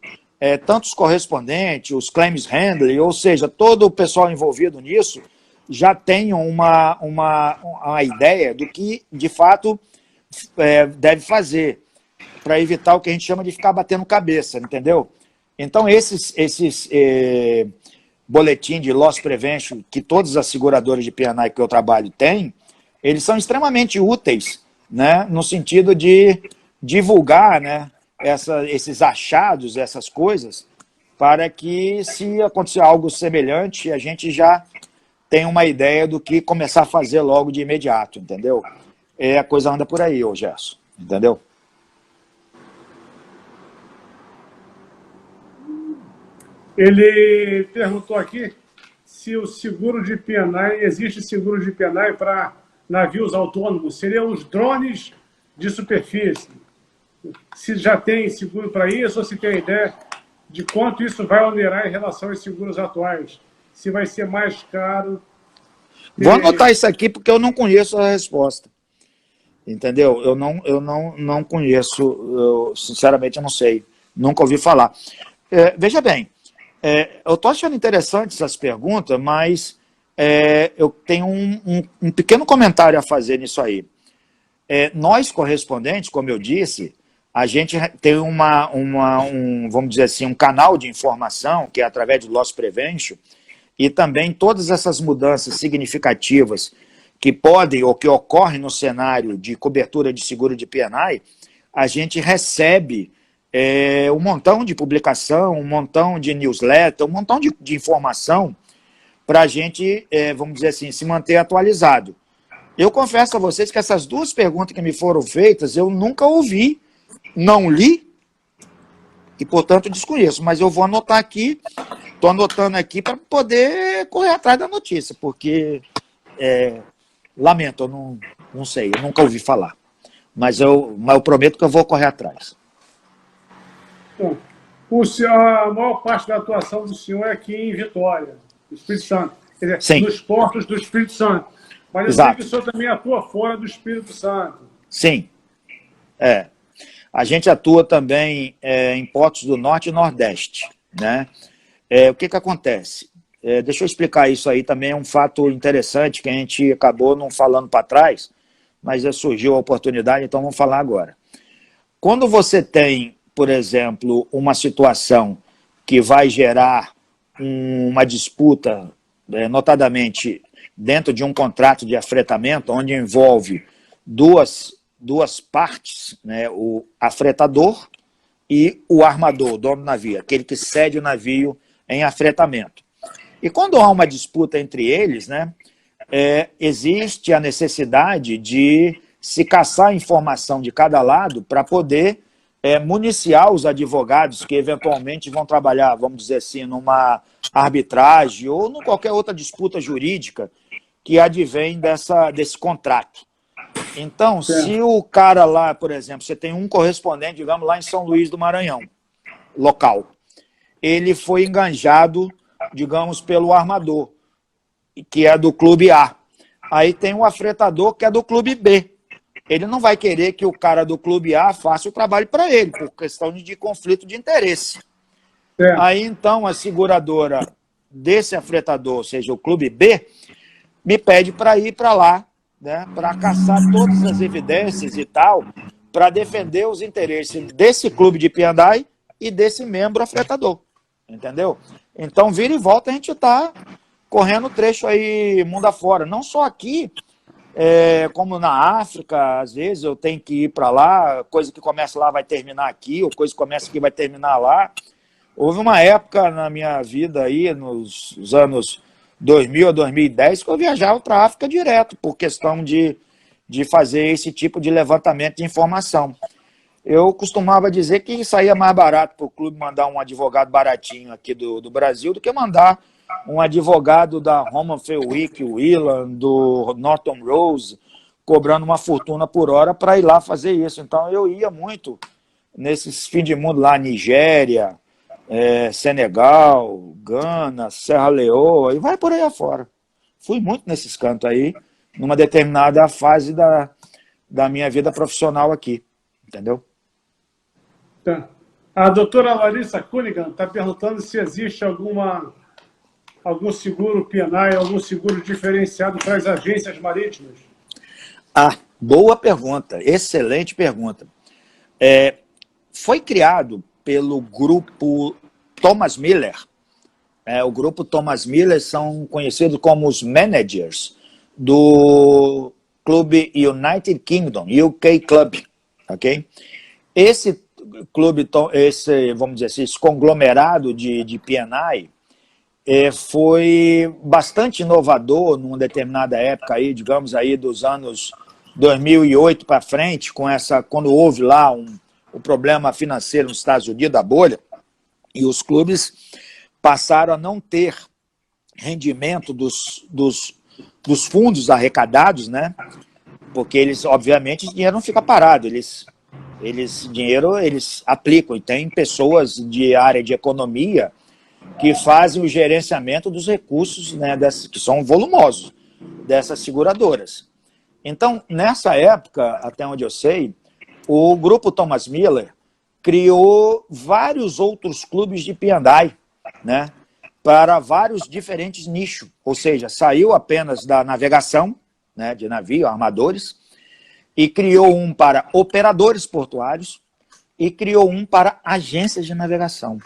tanto os correspondentes, os claims handlers, ou seja, todo o pessoal envolvido nisso, já tenham uma ideia do que, de fato, deve fazer, para evitar o que a gente chama de ficar batendo cabeça, entendeu? Então, esses boletim de loss prevention que todas as seguradoras de P&I que eu trabalho têm, eles são extremamente úteis, né, no sentido de divulgar, né, esses achados, essas coisas, para que, se acontecer algo semelhante, a gente já tem uma ideia do que começar a fazer logo de imediato, entendeu? A coisa anda por aí, ô Gerson, entendeu? Ele perguntou aqui se o seguro de P&I, existe seguro de P&I para navios autônomos, seriam os drones de superfície. Se já tem seguro para isso, ou se tem ideia de quanto isso vai onerar em relação aos seguros atuais. Se vai ser mais caro. Vou anotar isso aqui porque eu não conheço a resposta. Entendeu? Eu não conheço, sinceramente eu não sei. Nunca ouvi falar. Veja bem, eu estou achando interessante essas perguntas, mas eu tenho um pequeno comentário a fazer nisso aí. Nós, correspondentes, como eu disse, a gente tem vamos dizer assim, um canal de informação, que é através do Loss Prevention, e também todas essas mudanças significativas que podem ou que ocorrem no cenário de cobertura de seguro de P&I, a gente recebe um montão de publicação, um montão de newsletter, um montão de informação para a gente, vamos dizer assim, se manter atualizado. Eu confesso a vocês que essas duas perguntas que me foram feitas, eu nunca ouvi, não li, e, portanto, desconheço. Mas eu vou anotar aqui, estou anotando aqui para poder correr atrás da notícia, porque, lamento, eu não sei, eu nunca ouvi falar. Mas eu prometo que eu vou correr atrás. Bom, a maior parte da atuação do senhor é aqui em Vitória, no Espírito Santo. Quer dizer, nos portos do Espírito Santo. Mas eu sei que o senhor também atua fora do Espírito Santo. Sim. A gente atua também em portos do Norte e Nordeste, né? O que acontece? Deixa eu explicar isso aí, também é um fato interessante que a gente acabou não falando para trás, mas surgiu a oportunidade, então vamos falar agora. Quando você tem, por exemplo, uma situação que vai gerar uma disputa, notadamente dentro de um contrato de afretamento, onde envolve duas partes, né, o afretador e o armador, o dono do navio, aquele que cede o navio em afretamento. E quando há uma disputa entre eles, né, existe a necessidade de se caçar informação de cada lado para poder municiar os advogados que eventualmente vão trabalhar, vamos dizer assim, numa arbitragem ou em qualquer outra disputa jurídica que advém desse contrato. Então, se o cara lá, por exemplo, você tem um correspondente, digamos, lá em São Luís do Maranhão, local, ele foi enganjado, digamos, pelo armador, que é do clube A. Aí tem o afretador, que é do clube B. Ele não vai querer que o cara do clube A faça o trabalho para ele, por questão de conflito de interesse. Aí, então, a seguradora desse afretador, ou seja, o clube B, me pede para ir para lá, né, para caçar todas as evidências e tal, para defender os interesses desse clube de Piandai e desse membro afretador. Entendeu? Então, vira e volta, a gente está correndo trecho aí mundo afora. Não só aqui, como na África, às vezes eu tenho que ir para lá, coisa que começa lá vai terminar aqui, ou coisa que começa aqui vai terminar lá. Houve uma época na minha vida aí, nos anos 2000 a 2010, que eu viajava para a África direto, por questão de fazer esse tipo de levantamento de informação. Eu costumava dizer que saía mais barato para o clube mandar um advogado baratinho aqui do Brasil do que mandar um advogado da Roman Felwick, Whelan, do Norton Rose, cobrando uma fortuna por hora para ir lá fazer isso. Então eu ia muito nesses fim de mundo lá, Nigéria, Senegal, Gana, Serra Leoa, e vai por aí afora. Fui muito nesses cantos aí, numa determinada fase da minha vida profissional aqui, entendeu? Tá. A doutora Larissa Cunningham está perguntando se existe algum seguro PNAE, algum seguro diferenciado para as agências marítimas. Ah, boa pergunta, excelente pergunta. Foi criado pelo grupo Thomas Miller. O grupo Thomas Miller são conhecidos como os managers do clube United Kingdom, UK Club, ok? Esse clube, vamos dizer assim, esse conglomerado de P&I foi bastante inovador numa determinada época aí, digamos aí dos anos 2008 para frente, quando houve lá o problema financeiro nos Estados Unidos, a bolha, e os clubes passaram a não ter rendimento dos fundos arrecadados, né? Porque eles, obviamente, o dinheiro não fica parado, dinheiro eles aplicam, e tem pessoas de área de economia que fazem o gerenciamento dos recursos, né, que são volumosos, dessas seguradoras. Então, nessa época, até onde eu sei, o grupo Thomas Miller criou vários outros clubes de P&I, né, para vários diferentes nichos, ou seja, saiu apenas da navegação, né, de navio, armadores, e criou um para operadores portuários e criou um para agências de navegação.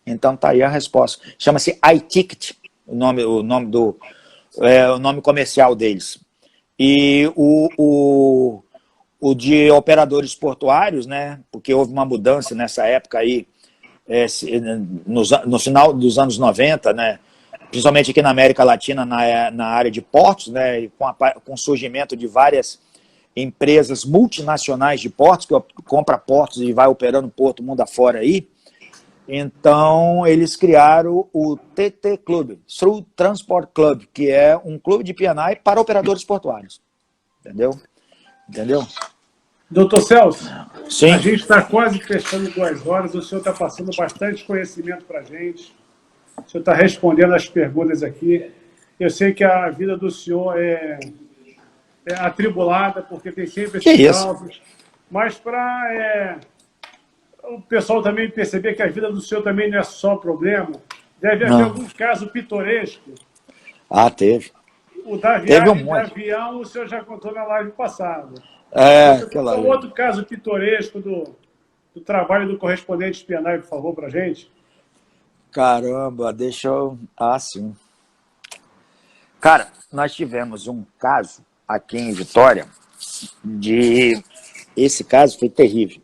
Então tá aí a resposta. Chama-se iTicket, o nome comercial deles. E o de operadores portuários, né, porque houve uma mudança nessa época aí, no final dos anos 90, né, principalmente aqui na América Latina, na área de portos, né, e com o surgimento de várias empresas multinacionais de portos, que compra portos e vai operando porto mundo afora aí. Então, eles criaram o TT Club, Through Transport Club, que é um clube de P&I para operadores portuários. Entendeu? Doutor Celso, sim, a gente está quase fechando 2 horas, o senhor está passando bastante conhecimento para a gente, o senhor está respondendo as perguntas aqui. Eu sei que a vida do senhor é atribulada, porque tem sempre esses casos, mas para o pessoal também perceber que a vida do senhor também não é só problema, deve haver algum caso pitoresco. Ah, teve. O da viagem de avião, o senhor já contou na live passada. É, Você aquela contou um ali. outro caso pitoresco do trabalho do correspondente espionagem, por favor, para a gente? Caramba, deixa eu... Ah, sim. Cara, nós tivemos um caso aqui em Vitória de... Esse caso foi terrível.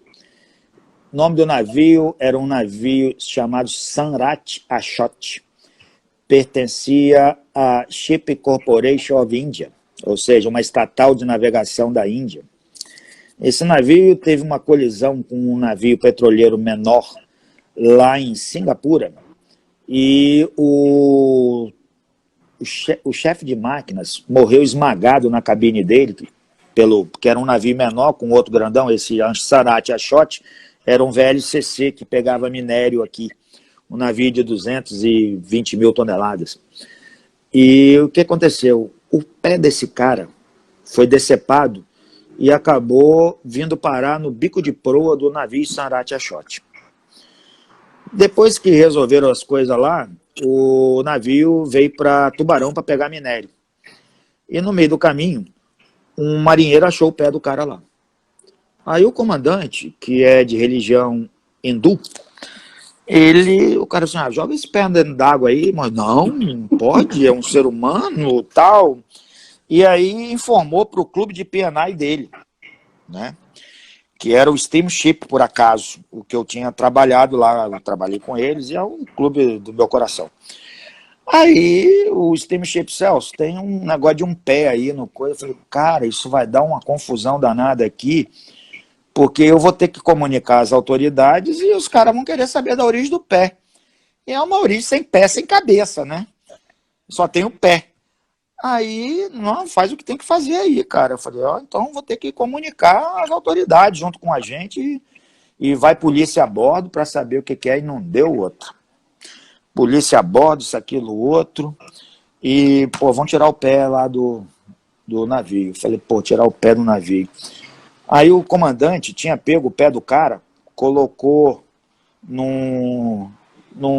O nome do navio era um navio chamado Sanrat Ashot. Pertencia à Ship Corporation of India, ou seja, uma estatal de navegação da Índia. Esse navio teve uma colisão com um navio petroleiro menor lá em Singapura e o chefe de máquinas morreu esmagado na cabine dele, que era um navio menor com outro grandão, esse Sanrat Ashot era um VLCC que pegava minério aqui, um navio de 220 mil toneladas. E o que aconteceu? O pé desse cara foi decepado e acabou vindo parar no bico de proa do navio Sanrat Ashot. Depois que resolveram as coisas lá, o navio veio para Tubarão para pegar minério. E no meio do caminho, um marinheiro achou o pé do cara lá. Aí o comandante, que é de religião hindu, o cara assim, joga esse pé dentro d'água aí, mas não pode, é um ser humano, tal. E aí informou para o clube de P&I dele, né? Que era o Steamship, por acaso, o que eu tinha trabalhado lá, eu trabalhei com eles, e é um clube do meu coração. Aí o Steamship Celso tem um negócio de um pé aí no coisa. Eu falei, cara, isso vai dar uma confusão danada aqui, porque eu vou ter que comunicar às autoridades e os caras vão querer saber da origem do pé. E é uma origem sem pé, sem cabeça, né? Só tem o pé. Aí, não, faz o que tem que fazer aí, cara. Eu falei, então vou ter que comunicar às autoridades junto com a gente e vai polícia a bordo para saber o que é, e não deu outra. Polícia a bordo, isso, aquilo, outro. E, pô, vão tirar o pé lá do navio. Eu falei, pô, tirar o pé do navio. Aí o comandante tinha pego o pé do cara, colocou num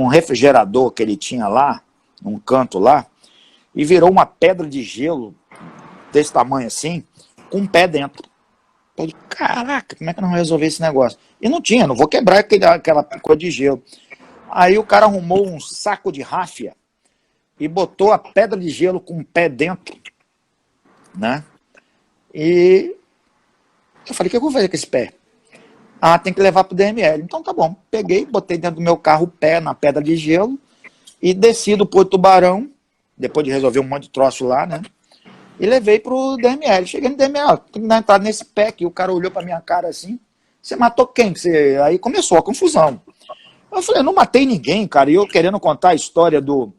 refrigerador que ele tinha lá, num canto lá, e virou uma pedra de gelo desse tamanho assim, com um pé dentro. Eu falei, caraca, como é que não resolver esse negócio? E não tinha, não vou quebrar aquela coisa de gelo. Aí o cara arrumou um saco de ráfia e botou a pedra de gelo com o pé dentro, né? E eu falei, o que eu vou fazer com esse pé? Ah, tem que levar pro DML. Então tá bom. Peguei, botei dentro do meu carro o pé na pedra de gelo e desci do Porto Tubarão, depois de resolver um monte de troço lá, né? E levei pro DML. Cheguei no DML, tem que dar entrada nesse pé aqui. O cara olhou pra minha cara assim, você matou quem? Aí começou a confusão. Eu falei, não matei ninguém, cara. E eu querendo contar a história do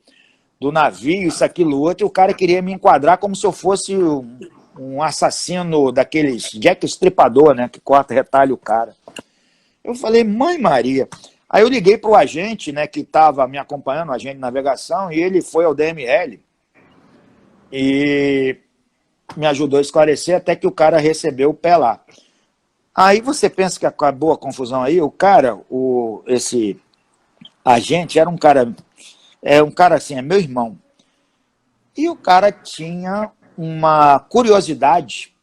navio, isso, aquilo, outro, e o cara queria me enquadrar como se eu fosse um assassino daqueles Jack Estripador, né? Que corta, retalha o cara. Eu falei, mãe Maria. Aí eu liguei pro agente, né, que estava me acompanhando, o agente de navegação, e ele foi ao DML e me ajudou a esclarecer até que o cara recebeu o pé lá. Aí você pensa que acabou a confusão aí? O cara, esse agente era um cara assim, é meu irmão. E o cara tinha uma curiosidade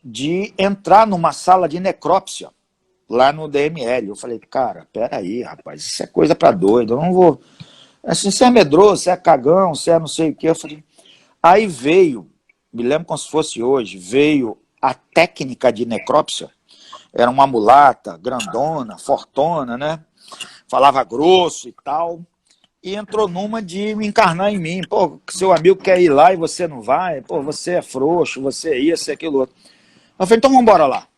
de entrar numa sala de necrópsia lá no DML. Eu falei, cara, peraí, rapaz, isso é coisa pra doido, eu não vou... Assim, você é medroso, você é cagão, você é não sei o quê. Eu falei... Aí veio, me lembro como se fosse hoje, veio a técnica de necrópsia. Era uma mulata, grandona, fortona, né? Falava grosso e tal. E entrou numa de me encarnar em mim. Pô, seu amigo quer ir lá e você não vai. Pô, você é frouxo, você é isso, aquilo outro. Eu falei, então vamos embora lá.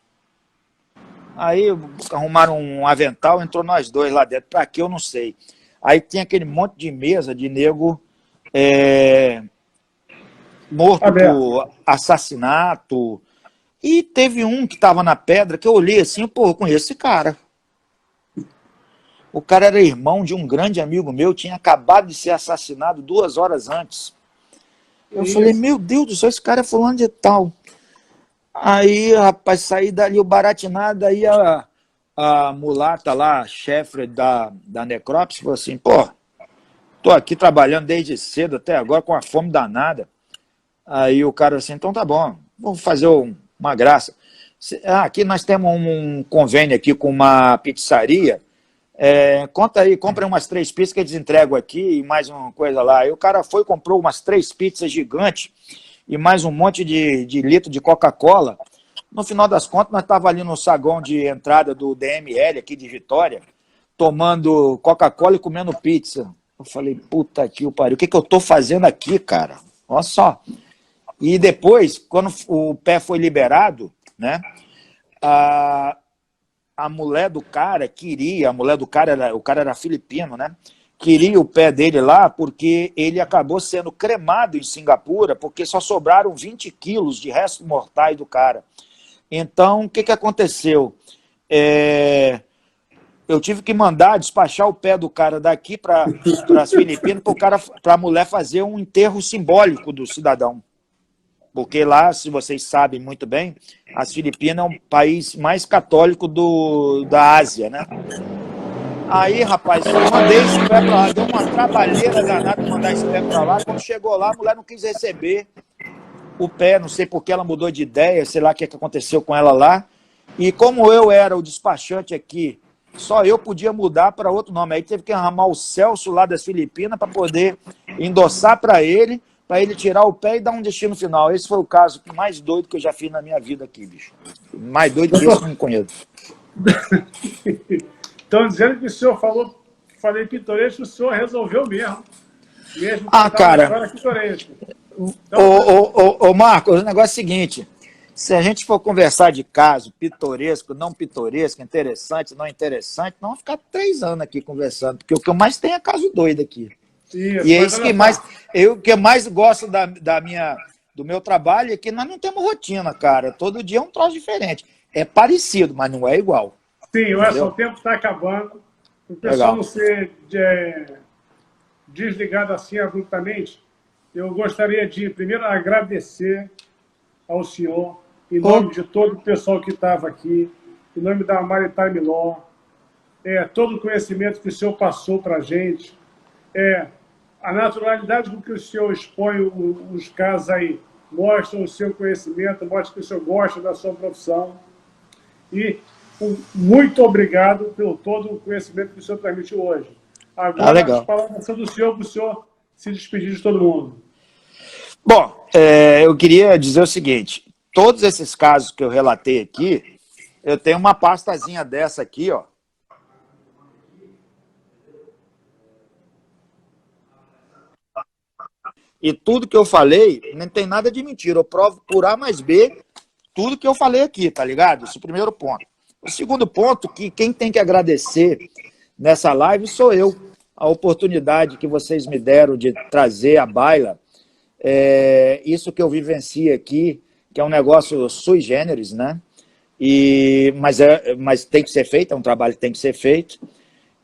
Aí arrumaram um avental, entrou nós dois lá dentro. Pra quê, eu não sei. Aí tinha aquele monte de mesa de nego morto por assassinato. E teve um que estava na pedra que eu olhei assim, pô, eu conheço esse cara. O cara era irmão de um grande amigo meu, tinha acabado de ser assassinado 2 horas antes. Eu falei, meu Deus do céu, esse cara é fulano de tal. Aí, rapaz, saí dali o baratinado, aí a mulata lá, chefe da necrópsia, falou assim, pô, tô aqui trabalhando desde cedo até agora com a fome danada. Aí o cara assim, então tá bom, vamos fazer uma graça. Aqui nós temos um convênio aqui com uma pizzaria. Conta aí, compra umas 3 pizzas que eles entregam aqui e mais uma coisa lá. E o cara foi e comprou umas 3 pizzas gigantes e mais um monte de litro de Coca-Cola. No final das contas, nós estávamos ali no saguão de entrada do DML aqui de Vitória, tomando Coca-Cola e comendo pizza. Eu falei, puta que o pariu, o que que eu tô fazendo aqui, cara? Olha só. E depois, quando o pé foi liberado, né, a mulher do cara queria, o cara era filipino, né, queria o pé dele lá porque ele acabou sendo cremado em Singapura porque só sobraram 20 quilos de restos mortais do cara. Então, o que que aconteceu? Eu tive que mandar despachar o pé do cara daqui para as Filipinas para a mulher fazer um enterro simbólico do cidadão. Porque lá, se vocês sabem muito bem, as Filipinas é um país mais católico da Ásia, né? Aí, rapaz, eu mandei esse pé para lá, deu uma trabalheira danada mandar esse pé para lá. Quando chegou lá, a mulher não quis receber o pé, não sei por que ela mudou de ideia, sei lá o que aconteceu com ela lá. E como eu era o despachante aqui, só eu podia mudar para outro nome. Aí teve que arrumar o Celso lá das Filipinas para poder endossar para ele tirar o pé e dar um destino final. Esse foi o caso mais doido que eu já fiz na minha vida aqui, bicho. Mais doido que isso eu não conheço. Estão dizendo que o senhor falei pitoresco, o senhor resolveu mesmo. Cara, então, Marcos, o negócio é o seguinte, se a gente for conversar de caso pitoresco, não pitoresco, interessante, não interessante, não vamos ficar 3 anos aqui conversando, porque o que eu mais tenho é caso doido aqui. Isso, e é isso que eu mais gosto do meu trabalho é que nós não temos rotina, cara. Todo dia é um troço diferente. É parecido, mas não é igual. Sim, o tempo está acabando. O pessoal não ser desligado assim abruptamente, eu gostaria de primeiro agradecer ao senhor, em nome de todo o pessoal que estava aqui, em nome da Maritime Law, todo o conhecimento que o senhor passou para a gente, a naturalidade com que o senhor expõe os casos aí, mostra o seu conhecimento, mostra que o senhor gosta da sua profissão. E muito obrigado pelo todo o conhecimento que o senhor transmitiu hoje. Agora, as palavras são do senhor para o senhor se despedir de todo mundo. Bom, eu queria dizer o seguinte, todos esses casos que eu relatei aqui, eu tenho uma pastazinha dessa aqui, ó. E tudo que eu falei, não tem nada de mentira. Eu provo por A mais B tudo que eu falei aqui, tá ligado? Esse é o primeiro ponto. O segundo ponto, que quem tem que agradecer nessa live sou eu. A oportunidade que vocês me deram de trazer à baila isso que eu vivencio aqui, que é um negócio sui generis, né? Mas tem que ser feito, é um trabalho que tem que ser feito.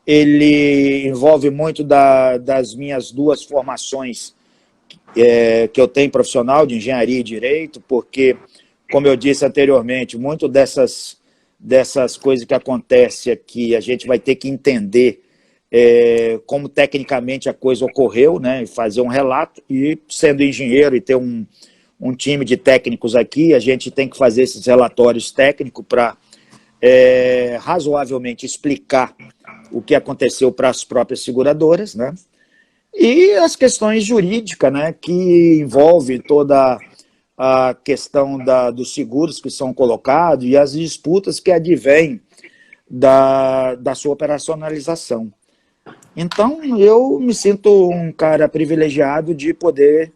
Ele envolve muito das minhas 2 formações que eu tenho profissional de engenharia e direito, porque, como eu disse anteriormente, muito dessas coisas que acontecem aqui, a gente vai ter que entender como tecnicamente a coisa ocorreu, né, e fazer um relato, e sendo engenheiro e ter um time de técnicos aqui, a gente tem que fazer esses relatórios técnicos para razoavelmente explicar o que aconteceu para as próprias seguradoras, né? E as questões jurídicas, né, que envolve toda a questão dos seguros que são colocados e as disputas que advêm da sua operacionalização. Então, eu me sinto um cara privilegiado de poder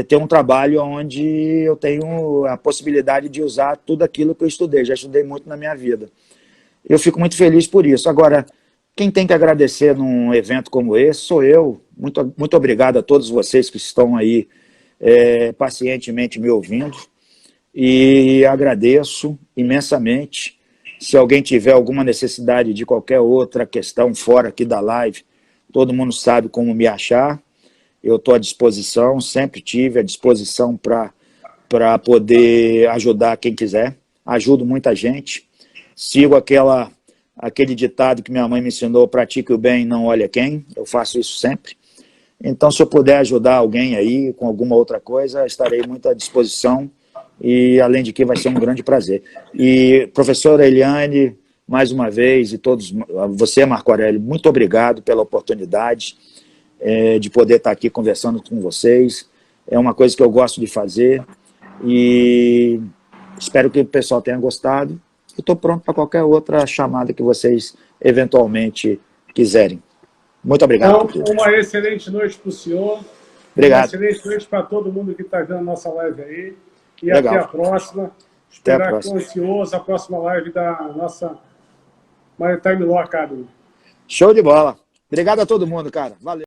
ter um trabalho onde eu tenho a possibilidade de usar tudo aquilo que eu estudei. Já estudei muito na minha vida. Eu fico muito feliz por isso. Agora, quem tem que agradecer num evento como esse sou eu. Muito, muito obrigado a todos vocês que estão aí pacientemente me ouvindo. E agradeço imensamente. Se alguém tiver alguma necessidade de qualquer outra questão fora aqui da live, todo mundo sabe como me achar. Eu estou à disposição, sempre tive à disposição para poder ajudar quem quiser. Ajudo muita gente. Sigo aquele ditado que minha mãe me ensinou, pratique o bem, não olha quem. Eu faço isso sempre. Então, se eu puder ajudar alguém aí com alguma outra coisa, estarei muito à disposição e além de que vai ser um grande prazer. E professora Eliane, mais uma vez, e todos, você, Marco Aurélio, muito obrigado pela oportunidade de poder estar aqui conversando com vocês. É uma coisa que eu gosto de fazer e espero que o pessoal tenha gostado. Estou pronto para qualquer outra chamada que vocês eventualmente quiserem. Muito obrigado Então, por tudo. uma excelente noite para o senhor. Obrigado. Uma excelente noite para todo mundo que está vendo a nossa live aí. E Legal. até a próxima. Esperar com ansioso a próxima live da nossa Maritime Law Academy. Show de bola. Obrigado a todo mundo, cara. Valeu.